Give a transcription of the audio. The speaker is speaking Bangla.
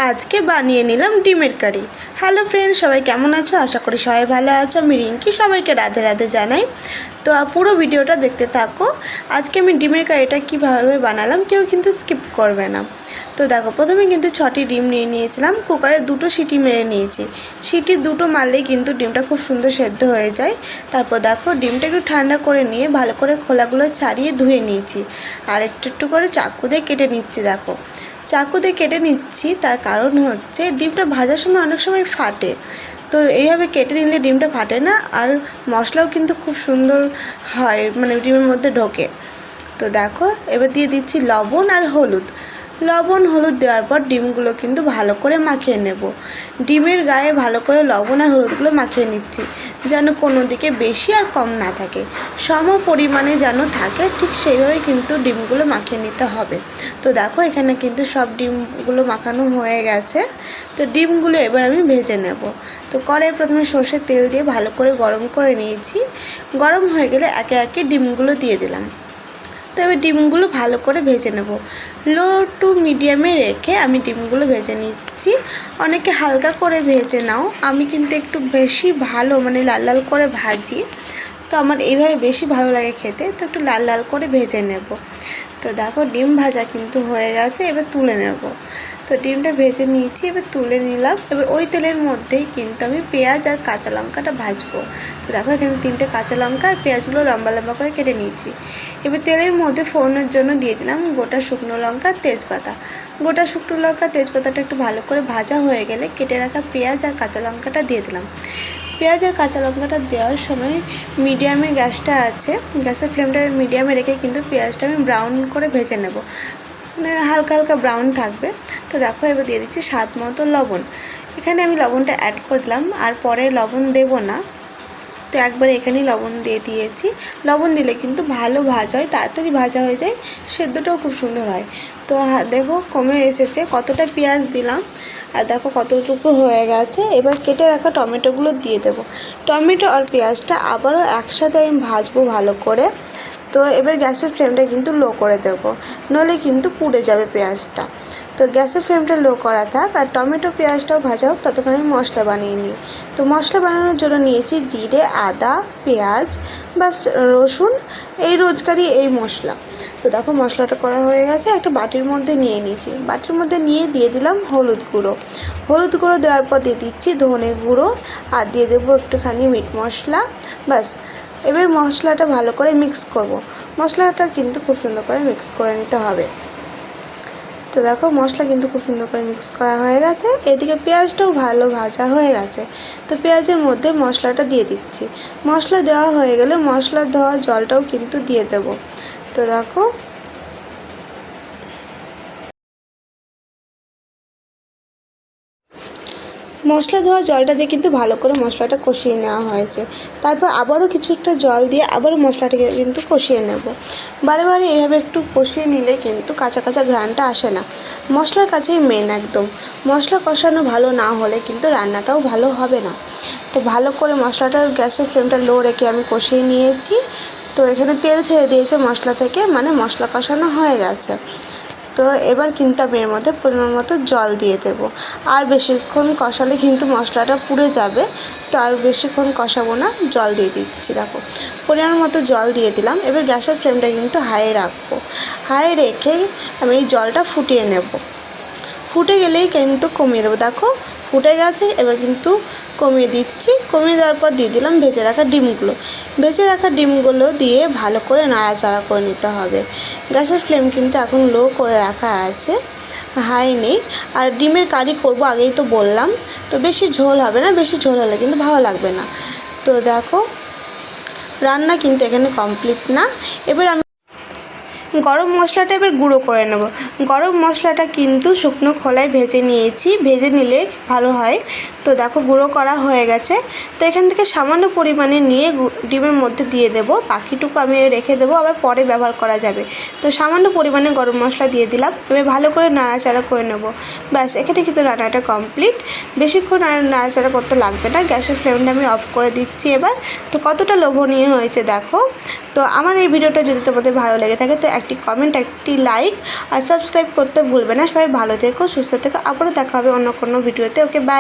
আজকে বানিয়ে নিলাম ডিমের কারি। হ্যালো ফ্রেন্ড, সবাই কেমন আছো? আশা করি সবাই ভালো আছো। আমি রিঙ্কি, সবাইকে রাধে রাধে জানাই। তো পুরো ভিডিওটা দেখতে থাকো। আজকে আমি ডিমের কারিটা কীভাবে বানালাম কেউ কিন্তু স্কিপ করবে না। তো দেখো, প্রথমে কিন্তু 6টি ডিম নিয়ে নিয়েছিলাম। কুকারে 2টো সিটি মেরে নিয়েছি। সিটি 2টো মারলেই কিন্তু ডিমটা খুব সুন্দর সেদ্ধ হয়ে যায়। তারপর দেখো, ডিমটা একটু ঠান্ডা করে নিয়ে ভালো করে খোলাগুলো ছাড়িয়ে ধুয়ে নিয়েছি। আর একটু একটু করে চাকু দিয়ে কেটে নিচ্ছি। দেখো, চাকু দিয়ে কেটে নিচ্ছি, তার কারণ হচ্ছে ডিমটা ভাজার সময় অনেক সময় ফাটে। তো এইভাবে কেটে নিলে ডিমটা ফাটে না, আর মশলাও কিন্তু খুব সুন্দর হয়, মানে ডিমের মধ্যে ঢোকে। তো দেখো, এবার দিয়ে দিচ্ছি লবণ আর হলুদ। লবণ হলুদ দেওয়ার পর ডিমগুলো কিন্তু ভালো করে মাখিয়ে নেব। ডিমের গায়ে ভালো করে লবণ আর হলুদগুলো মাখিয়ে নিচ্ছি, যেন কোনো দিকে বেশি আর কম না থাকে, সম পরিমাণে যেন থাকে, ঠিক সেইভাবে কিন্তু ডিমগুলো মাখিয়ে নিতে হবে। তো দেখো, এখানে কিন্তু সব ডিমগুলো মাখানো হয়ে গেছে। তো ডিমগুলো এবার আমি ভেজে নেব। তো কড়াইয়ে প্রথমে সর্ষের তেল দিয়ে ভালো করে গরম করে নিয়েছি। গরম হয়ে গেলে একে একে ডিমগুলো দিয়ে দিলাম। তো এবার ডিমগুলো ভালো করে ভেজে নেব। লো টু মিডিয়ামে রেখে আমি ডিমগুলো ভেজে নিচ্ছি। অনেকে হালকা করে ভেজে নাও, আমি কিন্তু একটু বেশি ভালো, মানে লাল লাল করে ভাজি। তো আমার এইভাবে বেশি ভালো লাগে খেতে, তো একটু লাল লাল করে ভেজে নেব। তো দেখো, ডিম ভাজা কিন্তু হয়ে গেছে, এবার তুলে নেব। তো ডিমটা ভেজে নিয়েছি, এবার তুলে নিলাম। এবার ওই তেলের মধ্যেই কিন্তু আমি পেঁয়াজ আর কাঁচা লঙ্কাটা ভাজবো। তো দেখো, এখানে 3টে কাঁচা লঙ্কা আর পেঁয়াজগুলো লম্বা লম্বা করে কেটে নিয়েছি। এবার তেলের মধ্যে ফোড়নের জন্য দিয়ে দিলাম গোটা শুকনো লঙ্কা, তেজপাতা। গোটা শুকনো লঙ্কা তেজপাতাটা একটু ভালো করে ভাজা হয়ে গেলে কেটে রাখা পেঁয়াজ আর কাঁচা লঙ্কাটা দিয়ে দিলাম। পেঁয়াজ আর কাঁচা লঙ্কাটা দেওয়ার সময় মিডিয়ামে গ্যাসটা আছে, গ্যাসের ফ্লেমটা মিডিয়ামে রেখে কিন্তু পেঁয়াজটা আমি ব্রাউন করে ভেজে নেব, মানে হালকা হালকা ব্রাউন থাকবে। তো দেখো, এবার দিয়ে দিচ্ছি স্বাদ মতো লবণ। এখানে আমি লবণটা অ্যাড করে দিলাম, আর পরে লবণ দেব না। তো একবারে এখানেই লবণ দিয়ে দিয়েছি। লবণ দিলে কিন্তু ভালো ভাজা হয়, তাড়াতাড়ি ভাজা হয়ে যায়, সেদ্ধটাও খুব সুন্দর হয়। তো দেখো, কমে এসেছে। কতটা পেঁয়াজ দিলাম আর দেখো কতটুকু হয়ে গেছে। এবার কেটে রাখা টমেটোগুলো দিয়ে দেবো। টমেটো আর পেঁয়াজটা আবারও একসাথে আমি ভাজবো ভালো করে। তো এবার গ্যাসের ফ্লেমটা কিন্তু লো করে দেবো, নইলে কিন্তু পুড়ে যাবে পেঁয়াজটা। তো গ্যাসের ফ্লেমটা লো করা থাক, আর টমেটো পেঁয়াজটাও ভাজা হোক, ততক্ষণ আমি মশলা বানিয়ে নিই। তো মশলা বানানোর জন্য নিয়েছি জিরে, আদা, পেঁয়াজ বা রসুন, এই রোজকারই এই মশলা। তো দেখো, মশলাটা করা হয়ে গেছে, একটা বাটির মধ্যে নিয়ে নিয়েছি। বাটির মধ্যে নিয়ে দিয়ে দিলাম হলুদ গুঁড়ো। হলুদ গুঁড়ো দেওয়ার পর দিয়ে দিচ্ছি ধনে গুঁড়ো, আর দিয়ে দেবো একটুখানি মিট মশলা। ব্যাস, এবার মশলাটা ভালো করে মিক্স করব। মশলাটা কিন্তু খুব সুন্দর করে মিক্স করে নিতে হবে। তো দেখো, মশলা কিন্তু খুব সুন্দর করে মিক্স করা হয়ে গেছে। এদিকে পেঁয়াজটাও ভালো ভাজা হয়ে গেছে। তো পেঁয়াজের মধ্যে মশলাটা দিয়ে দিচ্ছি। মশলা দেওয়া হয়ে গেলে মশলা দেওয়া জলটাও কিন্তু দিয়ে দেব। তো দেখো, মশলা ধোয়া জলটা দিয়ে কিন্তু ভালো করে মশলাটা কষিয়ে নেওয়া হয়েছে। তারপর আবারও কিছুটা জল দিয়ে আবারও মশলাটাকে কিন্তু কষিয়ে নেব। বারে বারে এইভাবে একটু কষিয়ে নিলে কিন্তু কাঁচা কাঁচা ঘ্রাণটা আসে না। মশলার কাছেই মেন একদম। মশলা কষানো ভালো না হলে কিন্তু রান্নাটাও ভালো হবে না। তো ভালো করে মশলাটা, গ্যাসের ফ্লেমটা লো রেখে আমি কষিয়ে নিয়েছি। তো এখানে তেল ছেড়ে দিয়েছে মশলা থেকে, মানে মশলা কষানো হয়ে গেছে। তো এবার কিন্তু আমি এর মধ্যে পরিমাণ মতো জল দিয়ে দেবো। আর বেশিক্ষণ কষালে কিন্তু মশলাটা পুড়ে যাবে, তো আর বেশিক্ষণ কষাবো না, জল দিয়ে দিচ্ছি। দেখো, পরিমাণ মতো জল দিয়ে দিলাম। এবার গ্যাসের ফ্লেমটা কিন্তু হাই রাখবো। হাই রেখেই আমি এই জলটা ফুটিয়ে নেব। ফুটে গেলেই কিন্তু কমিয়ে দেবো। দেখো, ফুটে গেছে, এবার কিন্তু কমিয়ে দিচ্ছি। কমিয়ে দেওয়ার পর দিয়ে দিলাম ভেজে রাখা ডিমগুলো। ভেজে রাখা ডিমগুলো দিয়ে ভালো করে নাড়াচাড়া করে নিতে হবে। গ্যাসের ফ্লেম কিন্তু এখন লো করে রাখা আছে, হাই নেই। আর ডিমের কারি করব, আগেই তো বললাম। তো বেশি ঝোল হবে না, বেশি ঝোল হলে কিন্তু ভালো লাগবে না। তো দেখো, রান্না কিন্তু এখানে কমপ্লিট না। এবার আমি গরম মশলাটা এবার গুঁড়ো করে নেব। গরম মশলাটা কিন্তু শুকনো খোলায় ভেজে নিয়েছি, ভেজে নিলে ভালো হয়। তো দেখো, গুঁড়ো করা হয়ে গেছে। তো এখান থেকে সামান্য পরিমাণে নিয়ে ডিমের মধ্যে দিয়ে দেবো, বাকিটুকু আমি রেখে দেবো, আবার পরে ব্যবহার করা যাবে। তো সামান্য পরিমাণে গরম মশলা দিয়ে দিলাম। এবার ভালো করে নাড়াচাড়া করে নেব। ব্যাস, এখানে কিন্তু রান্নাটা কমপ্লিট। বেশিক্ষণ আর নাড়াচাড়া করতে লাগবে না। গ্যাসের ফ্লেমটা আমি অফ করে দিচ্ছি এবার। তো কতটা লোভনীয় হয়েছে দেখো। তো আমার এই ভিডিওটা যদি তোমাদের ভালো লেগে থাকে, তো একটি কমেন্ট, একটি লাইক আর সাবস্ক্রাইব সাবস্ক্রাইব করতে ভুলবে না। সবাই ভালো থেকো, সুস্থ থেকো, আবারও দেখা হবে অন্য কোনো ভিডিওতে। ওকে, বাই।